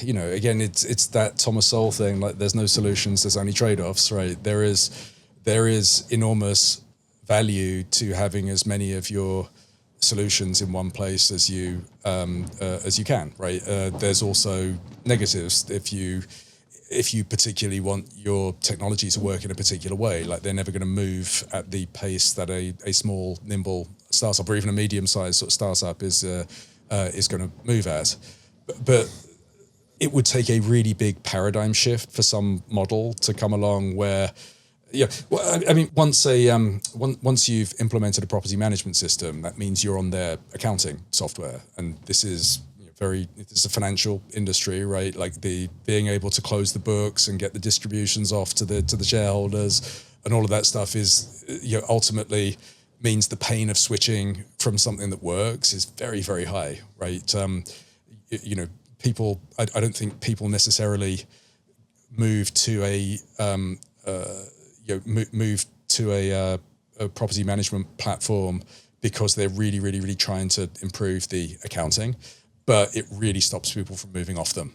again, it's that Thomas Sowell thing. Like, there's no solutions, there's only trade-offs, right? There is enormous value to having as many of your solutions in one place as you can, right? There's also negatives if you particularly want your technology to work in a particular way. Like, they're never going to move at the pace that a small, nimble startup or even a medium-sized sort of startup is going to move at. But it would take a really big paradigm shift for some model to come along where, once you've implemented a property management system, that means you're on their accounting software, and this is it's a financial industry, right? Like, the being able to close the books and get the distributions off to the shareholders and all of that stuff is, ultimately means the pain of switching from something that works is very, very high, right? People, I don't think people necessarily move to a property management platform because they're really, really, really trying to improve the accounting, but it really stops people from moving off them.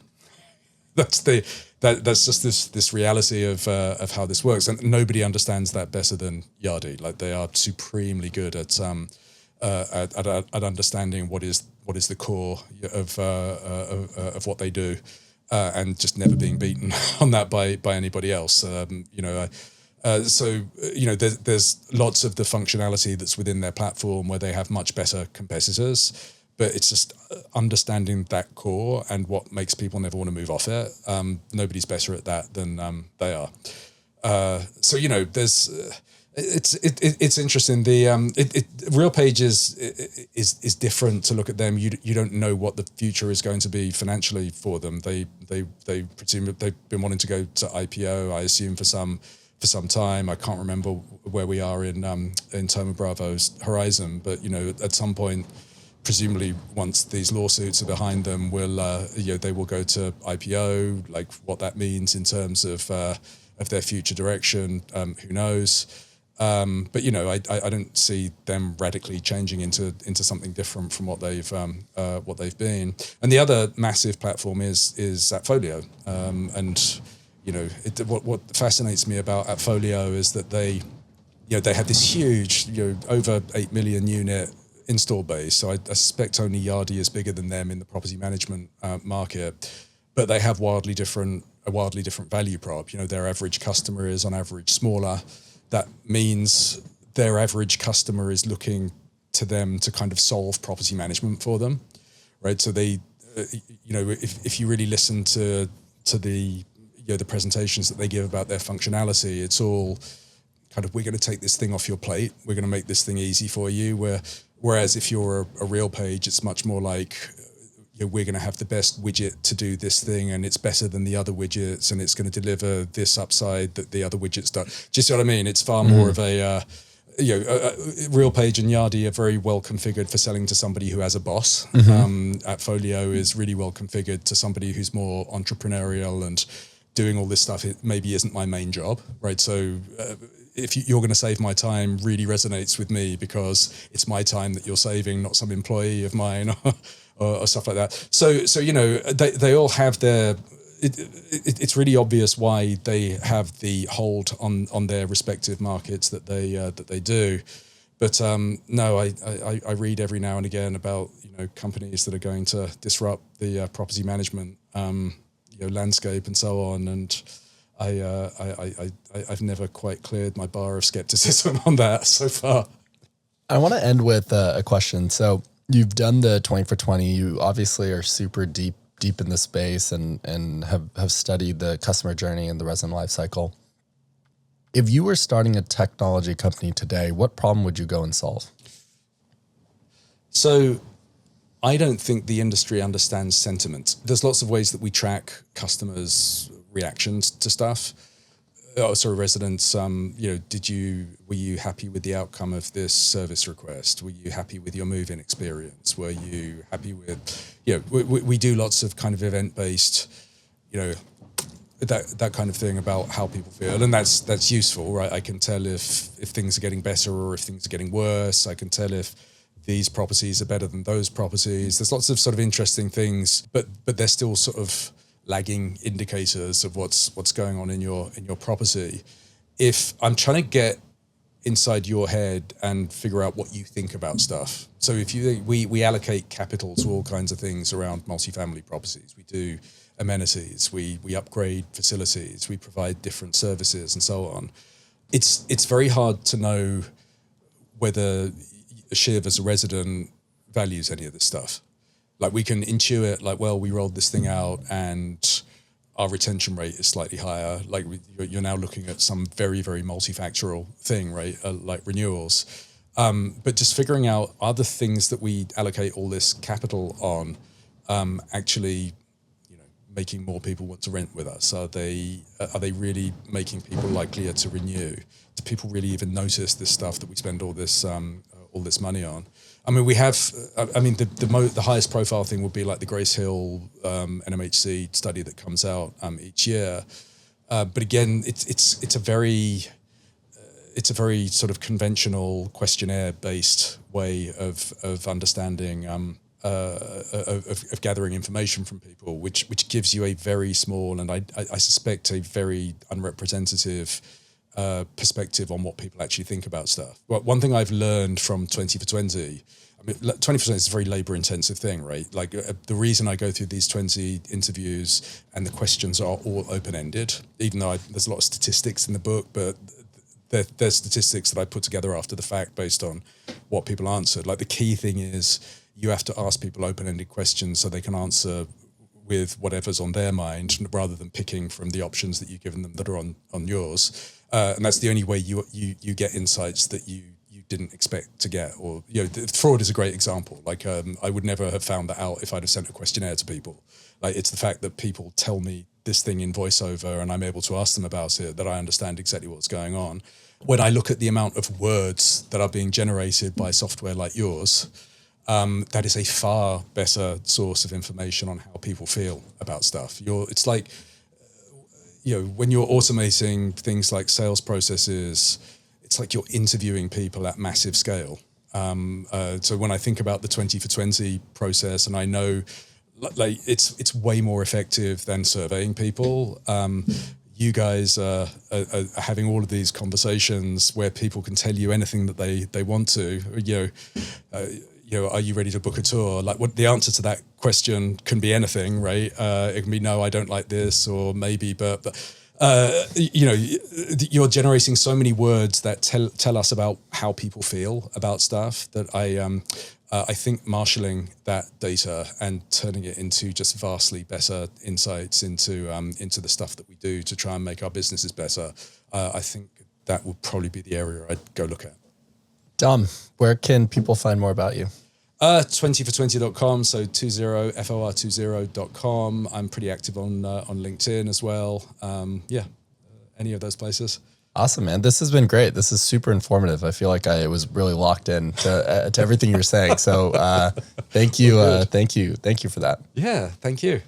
That's just this reality of how this works, and nobody understands that better than Yardi. Like, they are supremely good at understanding what is the core of what they do, and just never being beaten on that by anybody else. There's lots of the functionality that's within their platform where they have much better competitors, but it's just understanding that core and what makes people never want to move off it. Nobody's better at that than they are. It's interesting. The RealPage is different to look at them. You don't know what the future is going to be financially for them. They presume that they've been wanting to go to IPO, I assume, for some time. I can't remember where we are in Thoma Bravo's horizon, but at some point, presumably once these lawsuits are behind them, they will go to IPO. Like, what that means in terms of their future direction, who knows? But I don't see them radically changing into something different from what they've been. And the other massive platform is Appfolio, and what fascinates me about Appfolio is that they have this huge, over 8 million unit install base. So I suspect only Yardi is bigger than them in the property management market, but they have a wildly different value prop. Their average customer is on average smaller. That means their average customer is looking to them to kind of solve property management for them, right? So they, if you really listen to the the presentations that they give about their functionality, it's all kind of, we're going to take this thing off your plate. We're going to make this thing easy for you. Whereas if you're a RealPage, it's much more like, we're going to have the best widget to do this thing, and it's better than the other widgets, and it's going to deliver this upside that the other widgets don't. Do you see what I mean? It's far more of a, RealPage and Yardi are very well configured for selling to somebody who has a boss. Appfolio is really well configured to somebody who's more entrepreneurial and doing all this stuff. It maybe isn't my main job, right? So if you're going to save my time really resonates with me because it's my time that you're saving, not some employee of mine or stuff like that. So they all have their. It's really obvious why they have the hold on their respective markets that they do. But no, I read every now and again about companies that are going to disrupt the property management landscape and so on, and I've never quite cleared my bar of skepticism on that so far. I want to end with a question. So you've done the 20 for 20. You obviously are super deep in the space and have studied the customer journey and the resident life cycle. If you were starting a technology company today, what problem would you go and solve? So I don't think the industry understands sentiment. There's lots of ways that we track customers' reactions to stuff. residents, were you happy with the outcome of this service request? Were you happy with your move-in experience? Were you happy with, we do lots of kind of event-based, that kind of thing about how people feel. And that's useful, right? I can tell if things are getting better or if things are getting worse. I can tell if these properties are better than those properties. There's lots of sort of interesting things, but they're still sort of lagging indicators of what's going on in your property. If I'm trying to get inside your head and figure out what you think about stuff. So if you think we allocate capital to all kinds of things around multifamily properties. We do amenities, we upgrade facilities, we provide different services and so on. It's very hard to know whether Shiv as a resident values any of this stuff. Like we can intuit like, well, we rolled this thing out and our retention rate is slightly higher. Like you're now looking at some very, very multifactorial thing, right? Like renewals. But just figuring out, are the things that we allocate all this capital on actually making more people want to rent with us? Are they really making people likelier to renew? Do people really even notice this stuff that we spend all this money on? I mean, we have. I mean, the highest profile thing would be like the Grace Hill NMHC study that comes out each year. But again, it's a very sort of conventional questionnaire based way of understanding. Of gathering information from people, which gives you a very small and I suspect a very unrepresentative perspective on what people actually think about stuff. Well, one thing I've learned from 20 for 20, I mean, 20% is a very labor intensive thing, right? Like the reason I go through these 20 interviews and the questions are all open ended, even though there's a lot of statistics in the book, but they're statistics that I put together after the fact based on what people answered. Like the key thing is, you have to ask people open-ended questions so they can answer with whatever's on their mind rather than picking from the options that you've given them that are on yours. And that's the only way you get insights that you didn't expect to get. Or fraud is a great example. Like I would never have found that out if I'd have sent a questionnaire to people. Like it's the fact that people tell me this thing in voiceover and I'm able to ask them about it that I understand exactly what's going on. When I look at the amount of words that are being generated by software like yours, that is a far better source of information on how people feel about stuff. It's like, when you're automating things like sales processes, it's like you're interviewing people at massive scale. So when I think about the 20 for 20 process, and I know like it's way more effective than surveying people. You guys are having all of these conversations where people can tell you anything that they want to. Are you ready to book a tour? Like what the answer to that question can be anything, right? It can be no, I don't like this, or maybe, but you're generating so many words that tell us about how people feel about stuff that I think marshalling that data and turning it into just vastly better insights into the stuff that we do to try and make our businesses better. I think that would probably be the area I'd go look at. Dom, where can people find more about you? 20for20.com, so 20for20.com. I'm pretty active on LinkedIn as well. Any of those places. Awesome, man. This has been great. This is super informative. I feel like I was really locked in to everything you're saying. So thank you. Thank you for that. Yeah, thank you.